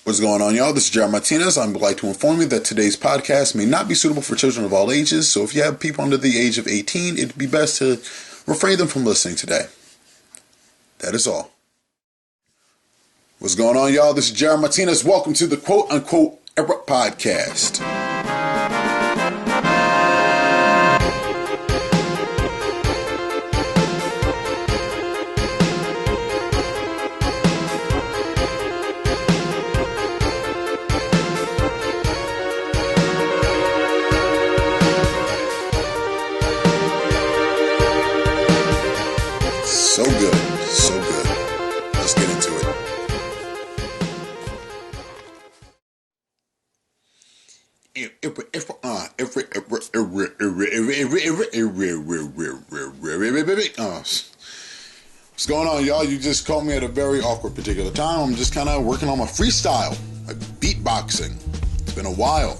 What's going on, y'all? This is Jared Martinez. I would like to inform you that today's podcast may not be suitable for children of all ages, so if you have people under the age of 18, it'd be best to refrain them from listening today. That is all. What's going on, y'all? This is Jared Martinez. Welcome to the quote-unquote Era Podcast. So good. Let's get into it. What's going on, y'all? You just caught me at a very awkward particular time. I'm just kind of working on my freestyle, like beatboxing. It's been a while.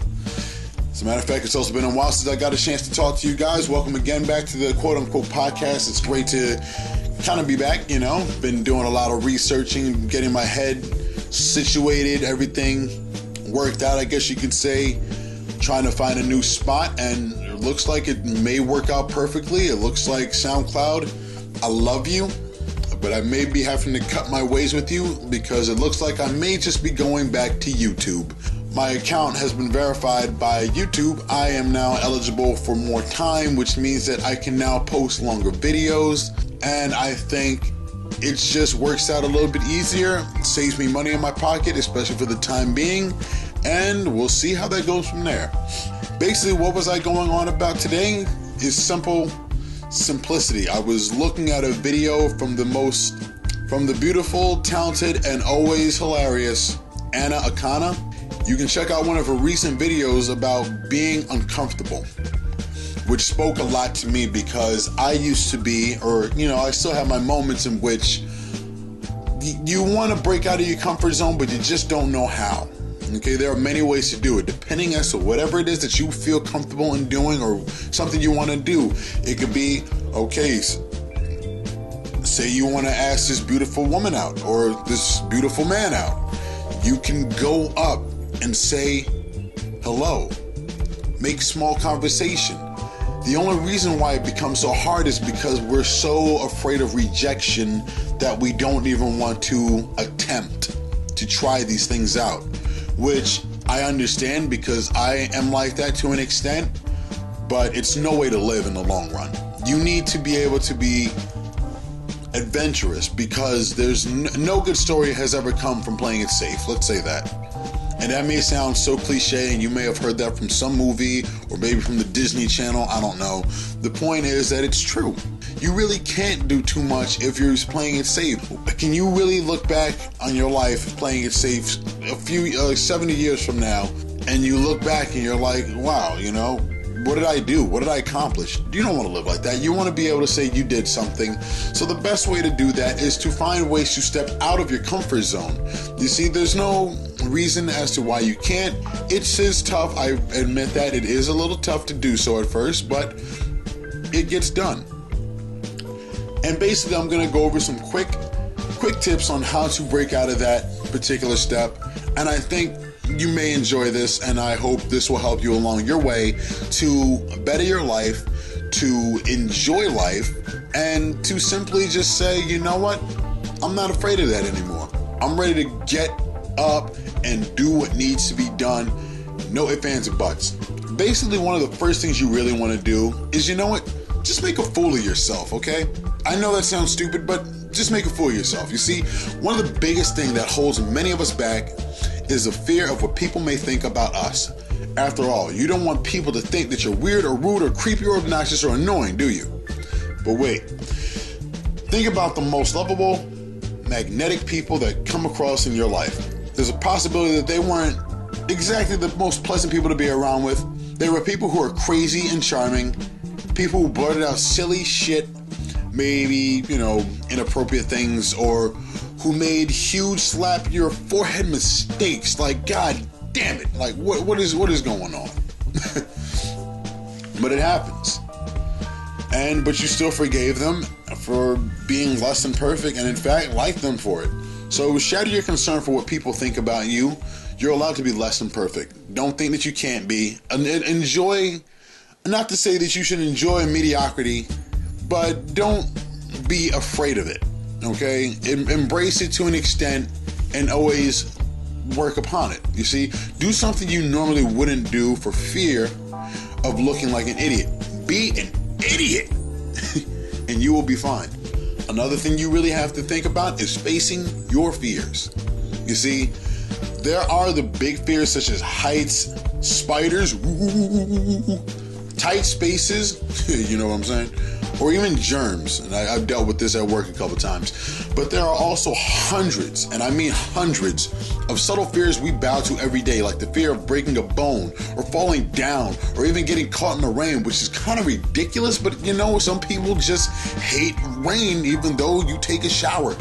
As a matter of fact, it's also been a while since I got a chance to talk to you guys. Welcome again back to the quote-unquote podcast. It's great to kind of be back, Been doing a lot of researching, getting my head situated, everything worked out, I guess you could say. Trying to find a new spot, and it looks like it may work out perfectly. It looks like SoundCloud, I love you, but I may be having to cut my ways with you because it looks like I may just be going back to YouTube. My account has been verified by YouTube. I am now eligible for more time, which means that I can now post longer videos, and I think it just works out a little bit easier. It saves me money in my pocket, especially for the time being, and we'll see how that goes from there. Basically, what was I going on about today is simplicity. I was looking at a video from the beautiful, talented, and always hilarious Anna Akana. You can check out one of her recent videos about being uncomfortable, which spoke a lot to me because I used to be, I still have my moments in which you want to break out of your comfort zone, but you just don't know how. Okay, there are many ways to do it, depending as to whatever it is that you feel comfortable in doing or something you want to do. It could be, say you want to ask this beautiful woman out or this beautiful man out. You can go up and say hello. Make small conversation. The only reason why it becomes so hard is because we're so afraid of rejection that we don't even want to attempt to try these things out, which I understand because I am like that to an extent, but it's no way to live in the long run. You need to be able to be adventurous because there's no good story has ever come from playing it safe. Let's say that. And that may sound so cliche, and you may have heard that from some movie or maybe from the Disney Channel, I don't know. The point is that it's true. You really can't do too much if you're playing it safe. Can you really look back on your life playing it safe 70 years from now, and you look back and you're like, wow, what did I do? What did I accomplish? You don't want to live like that. You want to be able to say you did something. So the best way to do that is to find ways to step out of your comfort zone. You see, there's no reason as to why you can't. It is tough. I admit that it is a little tough to do so at first, but it gets done. And basically, I'm going to go over some quick tips on how to break out of that particular step. And I think you may enjoy this, and I hope this will help you along your way to better your life, to enjoy life, and to simply just say, you know what? I'm not afraid of that anymore. I'm ready to get up and do what needs to be done. No ifs, ands, or buts. Basically, one of the first things you really want to do is, just make a fool of yourself, okay? I know that sounds stupid, but just make a fool of yourself. You see, one of the biggest things that holds many of us back is the fear of what people may think about us. After all, you don't want people to think that you're weird or rude or creepy or obnoxious or annoying, do you? But wait, think about the most lovable, magnetic people that come across in your life. There's a possibility that they weren't exactly the most pleasant people to be around with. There were people who are crazy and charming, people who blurted out silly shit, maybe, inappropriate things, or who made huge slap your forehead mistakes. Like, God damn it. Like, what is going on? But it happens. But you still forgave them for being less than perfect, and in fact, liked them for it. So shatter your concern for what people think about you. You're allowed to be less than perfect. Don't think that you can't be. Enjoy, not to say that you should enjoy mediocrity, but don't be afraid of it, okay? Embrace it to an extent and always work upon it. You see, do something you normally wouldn't do for fear of looking like an idiot. Be an idiot and you will be fine. Another thing you really have to think about is facing your fears. You see, there are the big fears such as heights, spiders, tight spaces, you know what I'm saying? Or even germs, and I've dealt with this at work a couple times. But there are also hundreds, and I mean hundreds, of subtle fears we bow to every day, like the fear of breaking a bone, or falling down, or even getting caught in the rain, which is kind of ridiculous, but you know, some people just hate rain even though you take a shower.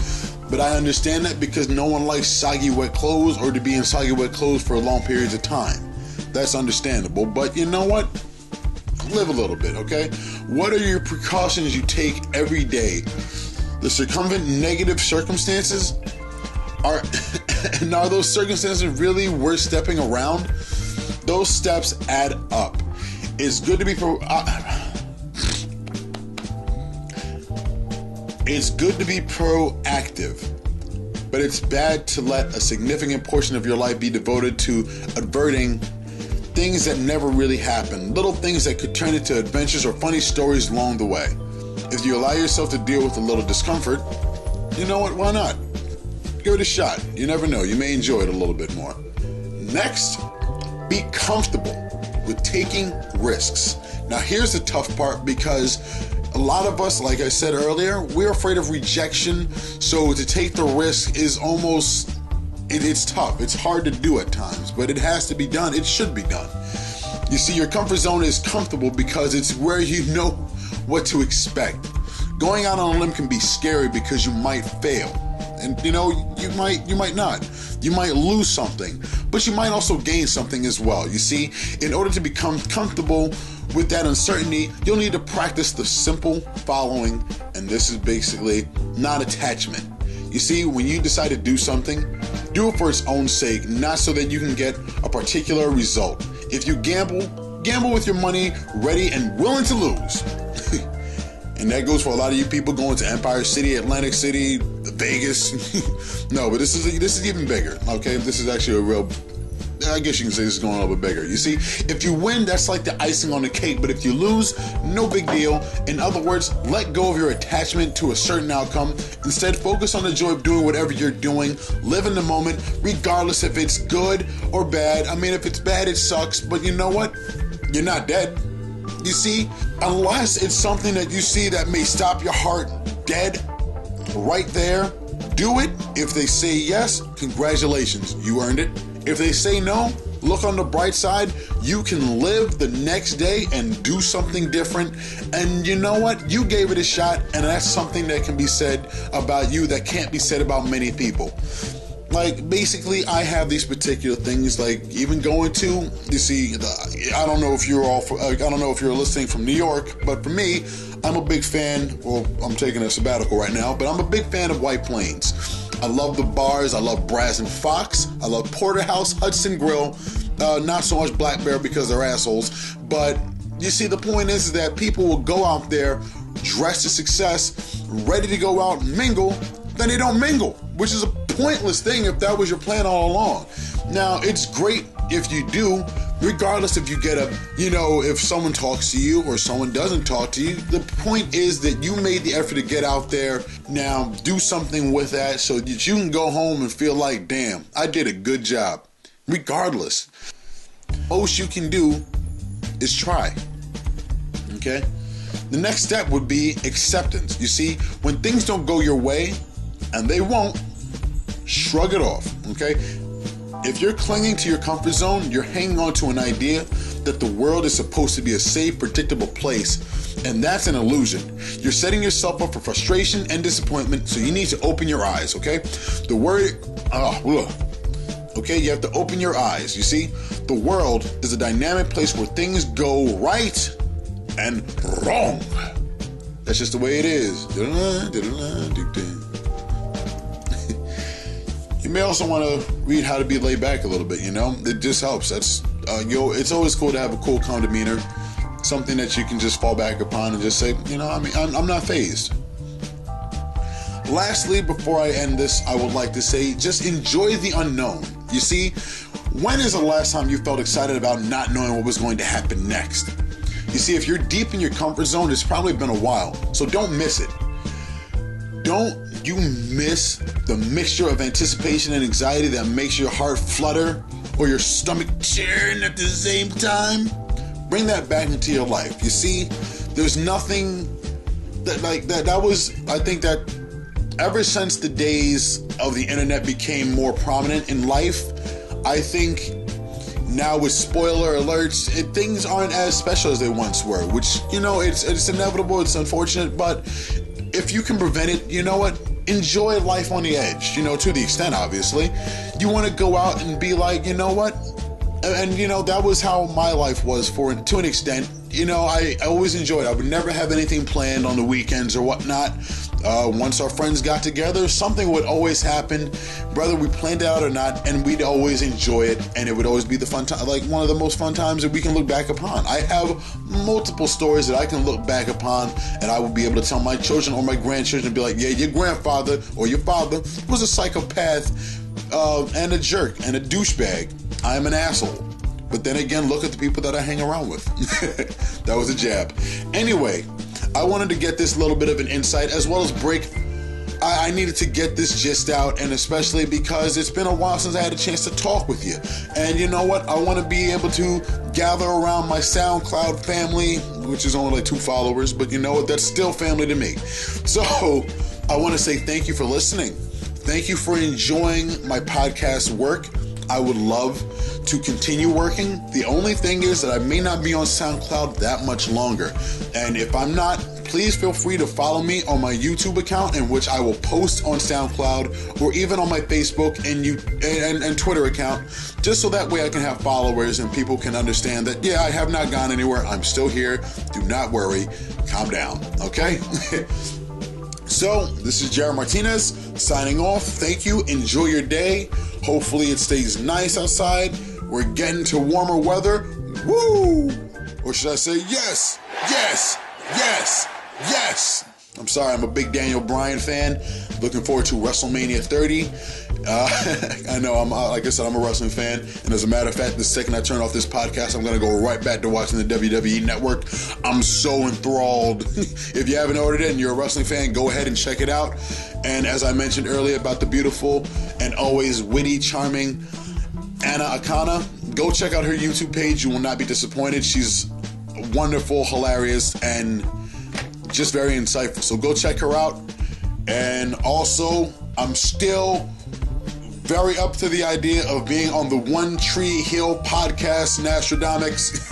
But I understand that because no one likes soggy wet clothes or to be in soggy wet clothes for long periods of time. That's understandable, but you know what? Live a little bit, okay? What are your precautions you take every day? The circumvent negative circumstances? Are those circumstances really worth stepping around? Those steps add up. It's good to be proactive, but it's bad to let a significant portion of your life be devoted to averting things that never really happen, little things that could turn into adventures or funny stories along the way. If you allow yourself to deal with a little discomfort, you know what, why not? Give it a shot. You never know, you may enjoy it a little bit more. Next, be comfortable with taking risks. Now here's the tough part, because a lot of us, like I said earlier, we're afraid of rejection, so to take the risk is almost, it's tough. It's hard to do at times, but it has to be done. It should be done. You see, your comfort zone is comfortable because it's where you know what to expect. Going out on a limb can be scary because you might fail. And you know, you might not. You might lose something, but you might also gain something as well. You see, in order to become comfortable with that uncertainty, you'll need to practice the simple following, and this is basically non-attachment. You see, when you decide to do something, do it for its own sake, not so that you can get a particular result. If you gamble with your money ready and willing to lose. And that goes for a lot of you people going to Empire City, Atlantic City, Vegas. No, but this is even bigger, okay? This is actually a real, I guess you can say this is going a little bit bigger. You see, if you win, that's like the icing on the cake, but if you lose, no big deal. In other words, let go of your attachment to a certain outcome. Instead, focus on the joy of doing whatever you're doing. Live in the moment, regardless if it's good or bad. I mean, if it's bad, it sucks, but you know what? You're not dead. You see, unless it's something that you see that may stop your heart dead right there, do it. If they say yes, congratulations, you earned it. If they say no, look on the bright side. You can live the next day and do something different. And you know what? You gave it a shot, and that's something that can be said about you that can't be said about many people. Like, basically, I have these particular things, like even going to, you see, I don't know if you're listening from New York, but for me, I'm a big fan, well, I'm taking a sabbatical right now, but I'm a big fan of White Plains. I love the bars, I love Brass and Fox, I love Porterhouse, Hudson Grill, not so much Black Bear because they're assholes, but you see, the point is that people will go out there dressed to success, ready to go out and mingle, then they don't mingle, which is a pointless thing if that was your plan all along. Now, it's great if you do, regardless if you get if someone talks to you or someone doesn't talk to you. The point is that you made the effort to get out there. Now, do something with that so that you can go home and feel like, damn, I did a good job. Regardless, most you can do is try. Okay? The next step would be acceptance. You see, when things don't go your way, and they won't, shrug it off, okay? If you're clinging to your comfort zone, you're hanging on to an idea that the world is supposed to be a safe, predictable place, and that's an illusion. You're setting yourself up for frustration and disappointment, so you need to open your eyes, okay? Okay, you have to open your eyes. You see, the world is a dynamic place where things go right and wrong. That's just the way it is. may also want to read How to Be Laid Back a little bit, It just helps. That's, it's always cool to have a cool, calm demeanor. Something that you can just fall back upon and just say, I'm not fazed. Lastly, before I end this, I would like to say, just enjoy the unknown. You see, when is the last time you felt excited about not knowing what was going to happen next? You see, if you're deep in your comfort zone, it's probably been a while, so don't miss it. Don't you miss the mixture of anticipation and anxiety that makes your heart flutter or your stomach churn at the same time? Bring that back into your life. You see, there's nothing that was, I think that ever since the days of the internet became more prominent in life, I think now with spoiler alerts, things aren't as special as they once were, which, it's inevitable, it's unfortunate, but if you can prevent it, you know what? Enjoy life on the edge, to the extent, obviously. You want to go out and be like, you know what? And, that was how my life was to an extent. I always enjoyed it. I would never have anything planned on the weekends or whatnot. Once our friends got together, something would always happen, whether we planned it out or not, and we'd always enjoy it, and it would always be the fun time, like one of the most fun times that we can look back upon. I have multiple stories that I can look back upon, and I will be able to tell my children or my grandchildren and be like, yeah, your grandfather or your father was a psychopath and a jerk and a douchebag. I am an asshole. But then again, look at the people that I hang around with. That was a jab. Anyway, I wanted to get this little bit of an insight as well as break. I needed to get this gist out, and especially because it's been a while since I had a chance to talk with you. And you know what? I want to be able to gather around my SoundCloud family, which is only like 2 followers, but you know what? That's still family to me. So I want to say thank you for listening. Thank you for enjoying my podcast work. I would love to continue working. The only thing is that I may not be on SoundCloud that much longer. And if I'm not, please feel free to follow me on my YouTube account, in which I will post on SoundCloud or even on my Facebook and Twitter account, just so that way I can have followers and people can understand that, yeah, I have not gone anywhere. I'm still here. Do not worry. Calm down. Okay? So, this is Jared Martinez signing off. Thank you. Enjoy your day. Hopefully it stays nice outside. We're getting to warmer weather. Woo! Or should I say yes, yes, yes, yes. I'm sorry, I'm a big Daniel Bryan fan. Looking forward to WrestleMania 30. I know, like I said, I'm a wrestling fan. And as a matter of fact, the second I turn off this podcast, I'm going to go right back to watching the WWE Network. I'm so enthralled. If you haven't ordered it and you're a wrestling fan, go ahead and check it out. And as I mentioned earlier about the beautiful and always witty, charming Anna Akana, go check out her YouTube page. You will not be disappointed. She's wonderful, hilarious, and just very insightful. So go check her out. And also, I'm still very up to the idea of being on the One Tree Hill podcast, Nostradamus.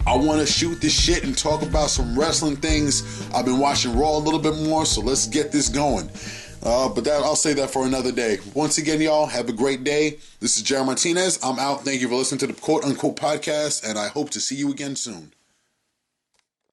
I want to shoot this shit and talk about some wrestling things. I've been watching Raw a little bit more, so let's get this going. But I'll say that for another day. Once again, y'all, have a great day. This is Jared Martinez. I'm out. Thank you for listening to the quote-unquote podcast, and I hope to see you again soon.